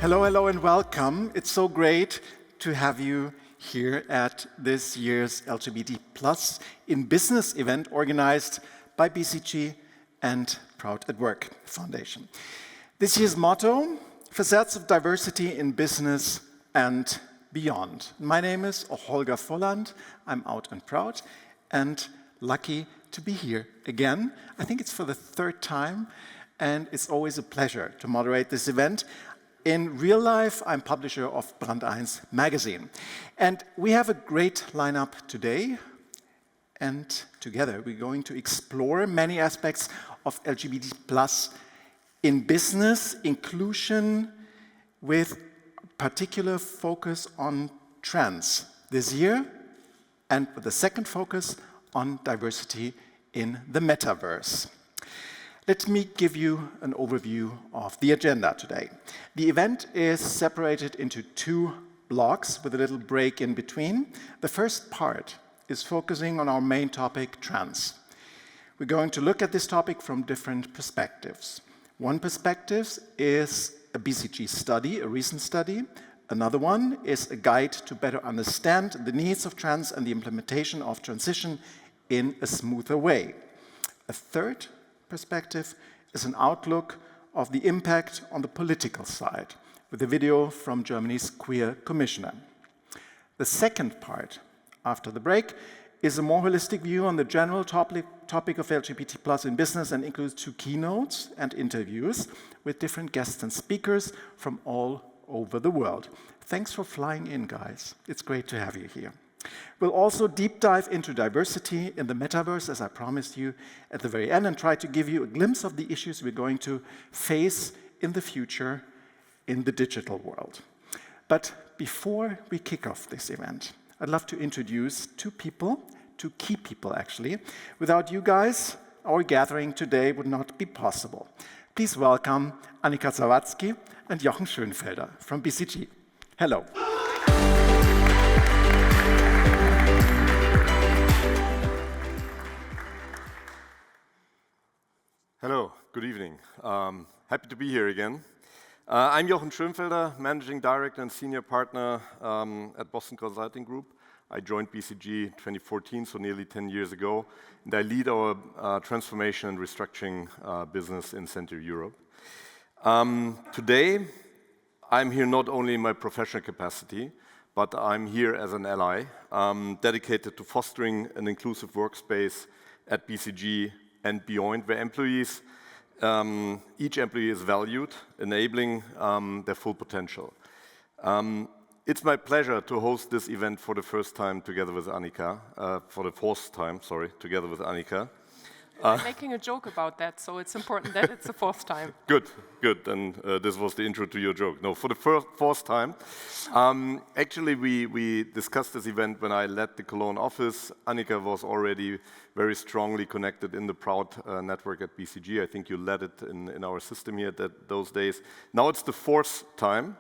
Hello, hello, and welcome. It's so great to have you here at this year's LGBT Plus in Business event organized by BCG and Proud at Work Foundation. This year's motto, Facets of Diversity in Business and Beyond. My name is Holger Volland. I'm out and proud and lucky to be here again. I think it's for the third time, and it's always a pleasure to moderate this event. In real life, I'm publisher of Brand 1 magazine. And we have a great lineup today. And together, we're going to explore many aspects of LGBT plus in business, inclusion, with particular focus on trans this year, and with the second focus on diversity in the metaverse. Let me give you an overview of the agenda today. The event is separated into two blocks with a little break in between. The first part is focusing on our main topic, trans. We're going to look at this topic from different perspectives. One perspective is a BCG study, a recent study. Another one is a guide to better understand the needs of trans and the implementation of transition in a smoother way. A third perspective is an outlook of the impact on the political side, with a video from Germany's queer commissioner. The second part, after the break, is a more holistic view on the general topic of LGBT plus in business and includes two keynotes and interviews with different guests and speakers from all over the world. Thanks for flying in, guys. It's great to have you here. We'll also deep dive into diversity in the metaverse, as I promised you at the very end, and try to give you a glimpse of the issues we're going to face in the future in the digital world. But before we kick off this event, I'd love to introduce two key people actually. Without you guys, our gathering today would not be possible. Please welcome Annika Zawadzki and Jochen Schönfelder from BCG. Hello. Hello, good evening. Happy to be here again. I'm Jochen Schönfelder, Managing Director and Senior Partner at Boston Consulting Group. I joined BCG 2014, so nearly 10 years ago, and I lead our transformation and restructuring business in Central Europe. Today, I'm here not only in my professional capacity, but I'm here as an ally, dedicated to fostering an inclusive workspace at BCG and beyond, where each employee is valued, enabling their full potential. It's my pleasure to host this event for the first time together with Annika, for the fourth time, sorry, together with Annika. I'm making a joke about that, so it's important that it's the fourth time. Good. And this was the intro to your joke. No, for the fourth time. Actually, we discussed this event when I led the Cologne office. Annika was already very strongly connected in the Proud network at BCG. I think you led it in our system here those days. Now it's the fourth time.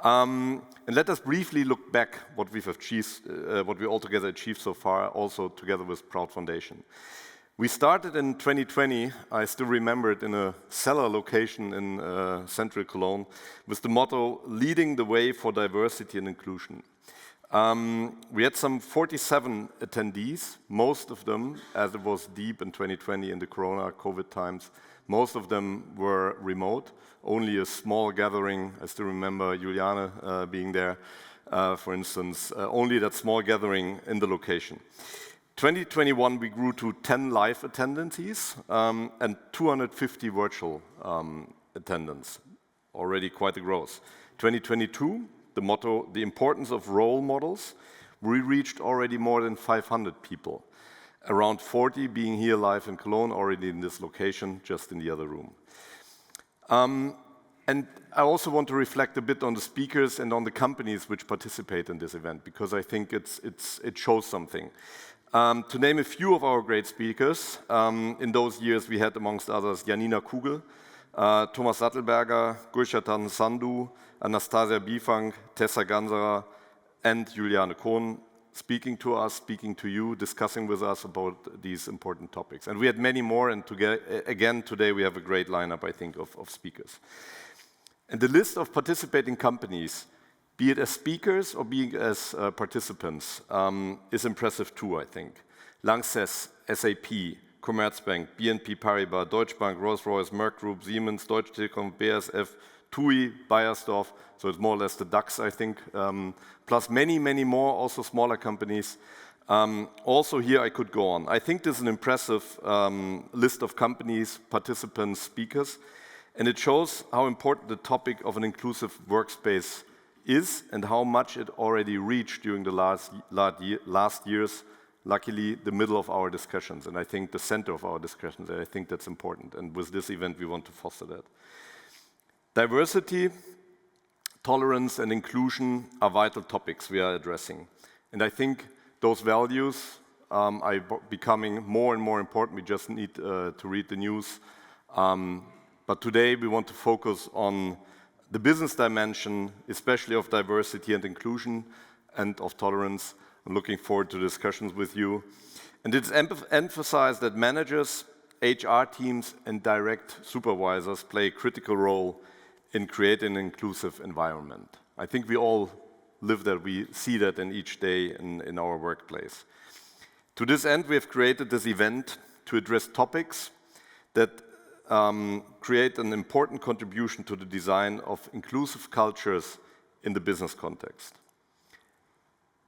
And let us briefly look back what we've achieved, what we all together achieved so far, also together with Proud Foundation. We started in 2020, I still remember it, in a cellar location in central Cologne with the motto, leading the way for diversity and inclusion. We had some 47 attendees, most of them, as it was deep in 2020 in the Corona, COVID times, most of them were remote, only a small gathering. I still remember Juliane being there, for instance, only that small gathering in the location. 2021, we grew to 10 live attendances and 250 virtual attendance, already quite a growth. 2022, the motto, the importance of role models, we reached already more than 500 people, around 40 being here live in Cologne, already in this location, just in the other room. And I also want to reflect a bit on the speakers and on the companies which participate in this event, because I think it shows something. To name a few of our great speakers, in those years we had, amongst others, Janina Kugel, Thomas Sattelberger, Gulshatan Sandhu, Anastasia Bifang, Tessa Ganserer, and Juliane Kohn speaking to us, speaking to you, discussing with us about these important topics. And we had many more, and again, today we have a great lineup, I think, of speakers. And the list of participating companies, be it as speakers or be it as participants, is impressive too, I think. Lanxess, SAP, Commerzbank, BNP Paribas, Deutsche Bank, Rolls-Royce, Merck Group, Siemens, Deutsche Telekom, BASF, TUI, Bayersdorf, so it's more or less the DAX, I think, plus many, many more, also smaller companies. Also here I could go on. I think this is an impressive list of companies, participants, speakers, and it shows how important the topic of an inclusive workspace is and how much it already reached during the last years, luckily the middle of our discussions, and I think the center of our discussions, and I think that's important, and with this event we want to foster that. Diversity, tolerance and inclusion are vital topics we are addressing, and I think those values are becoming more and more important. We just need to read the news. But today we want to focus on the business dimension, especially of diversity and inclusion and of tolerance. I'm looking forward to discussions with you. And it's emphasized that managers, HR teams and direct supervisors play a critical role in creating an inclusive environment. I think we all live that, we see that in each day in our workplace. To this end, we have created this event to address topics that create an important contribution to the design of inclusive cultures in the business context.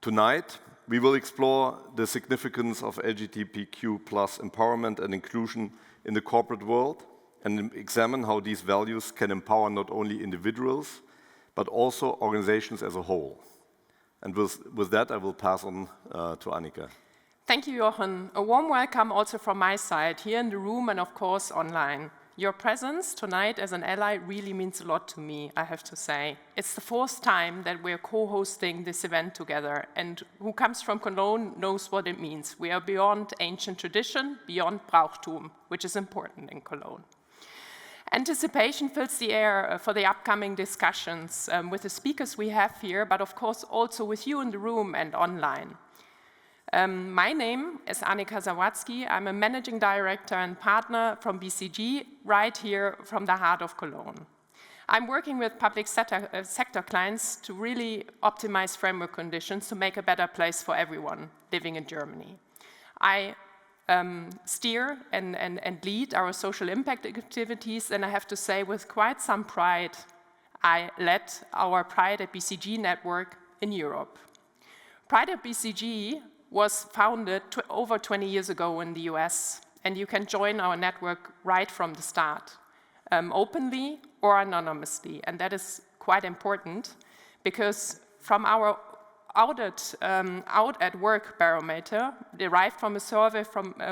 Tonight, we will explore the significance of LGBTQ+ empowerment and inclusion in the corporate world and examine how these values can empower not only individuals, but also organizations as a whole. And with that, I will pass on to Annika. Thank you, Jochen. A warm welcome also from my side, here in the room and of course online. Your presence tonight as an ally really means a lot to me, I have to say. It's the fourth time that we're co-hosting this event together, and who comes from Cologne knows what it means. We are beyond ancient tradition, beyond Brauchtum, which is important in Cologne. Anticipation fills the air for the upcoming discussions with the speakers we have here, but of course also with you in the room and online. My name is Annika Sawatzki. I'm a managing director and partner from BCG, right here from the heart of Cologne. I'm working with public sector clients to really optimize framework conditions to make a better place for everyone living in Germany. I steer and lead our social impact activities, and I have to say with quite some pride, I led our Pride at BCG network in Europe. Pride at BCG was founded over 20 years ago in the US, and you can join our network right from the start, openly or anonymously, and that is quite important because from our out at work barometer, derived from a survey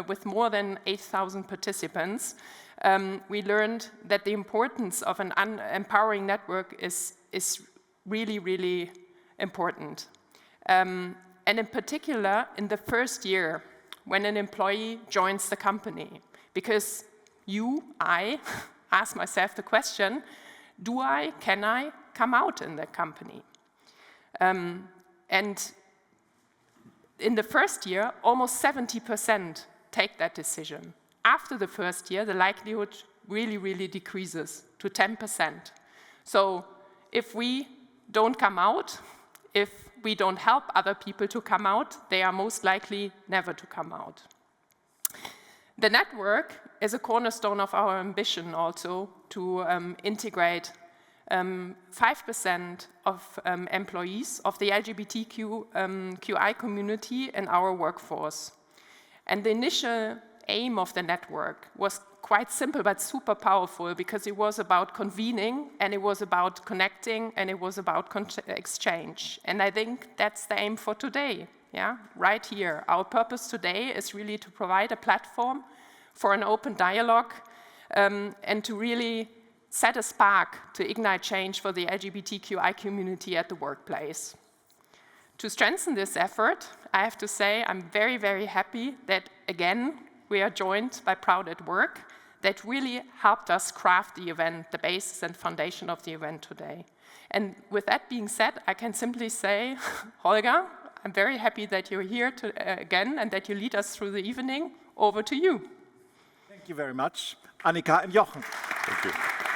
with more than 8,000 participants, we learned that the importance of an empowering network is really, really important. And in particular, in the first year, when an employee joins the company, because I ask myself the question, can I come out in the company? And in the first year, almost 70% take that decision. After the first year, the likelihood really, really decreases to 10%. So if we don't come out, if we don't help other people to come out, they are most likely never to come out. The network is a cornerstone of our ambition also to integrate 5% of employees of the LGBTQI community in our workforce. And the initial aim of the network was quite simple but super powerful, because it was about convening, and it was about connecting, and it was about exchange. And I think that's the aim for today, yeah? Right here. Our purpose today is really to provide a platform for an open dialogue and to really set a spark to ignite change for the LGBTQI community at the workplace. To strengthen this effort, I have to say I'm very, very happy that, again, we are joined by Proud at Work that really helped us craft the event, the basis and foundation of the event today. And with that being said, I can simply say, Holger, I'm very happy that you're here again and that you lead us through the evening. Over to you. Thank you very much, Annika and Jochen. Thank you.